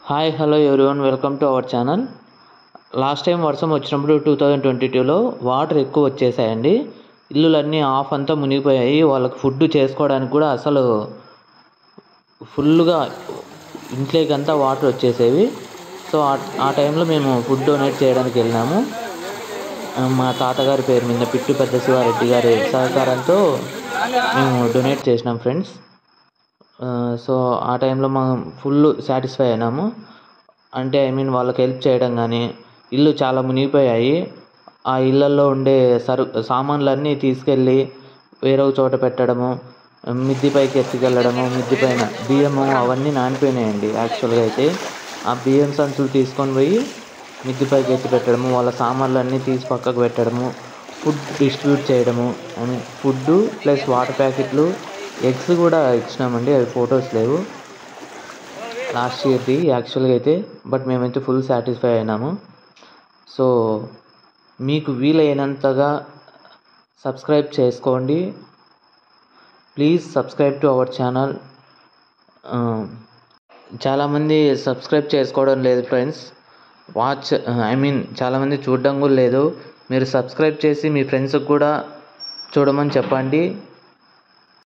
Hi hello everyone, welcome to our channel. Last time వర్షం వచ్చినప్పుడు 2022లో water ఎక్కువ వచ్చేసాయండి. ఇల్లులన్నీ of అంతా మునిగిపోయాయి. వాళ్ళకి ఫుడ్ చేసుకోవడానికి కూడా అసలు ఫుల్గా ఇంట్లోకంతా వాటర్ వచ్చేసేవి. సో ఆ టైంలో మేము ఫుడ్ డొనేట్ చేయడానికి వెళ్ళినాము. మా తాతగారి పేరు మీద పిట్టు పెద్ద శివారెడ్డి గారి సహకారంతో మేము డొనేట్ చేసినాం ఫ్రెండ్స్. సో ఆ టైంలో మనం ఫుల్ సాటిస్ఫై అయినాము. అంటే వాళ్ళకి హెల్ప్ చేయడం కానీ, ఇల్లు చాలా మునిగిపోయాయి. ఆ ఇళ్ళల్లో ఉండే సామాన్లన్నీ తీసుకెళ్ళి వేరే చోట పెట్టడము, మిద్ది పైకి ఎత్తుకెళ్ళడము, మిద్ది పైన బియ్యము అవన్నీ నానిపోయినాయండి. యాక్చువల్గా అయితే ఆ బియ్యం సంచులు తీసుకొని పోయి మిద్ది పైకి ఎత్తి పెట్టడము, వాళ్ళ సామాన్లన్నీ తీసి పక్కకు పెట్టడము, ఫుడ్ డిస్ట్రిబ్యూట్ చేయడము. ఫుడ్ ప్లస్ వాటర్ ప్యాకెట్లు, ఎగ్స్ కూడా ఇచ్చినామండి. అవి ఫొటోస్ లేవు లాస్ట్ ఇయర్ది యాక్చువల్గా అయితే. బట్ మేమైతే ఫుల్ సాటిస్ఫై అయినాము. సో మీకు వీలైనంతగా సబ్స్క్రైబ్ చేసుకోండి. Please subscribe to our channel. చాలామంది సబ్స్క్రైబ్ చేసుకోవడం లేదు ఫ్రెండ్స్. చాలామంది చూడడం కూడా లేదు. మీరు సబ్స్క్రైబ్ చేసి మీ ఫ్రెండ్స్కి కూడా చూడమని చెప్పండి.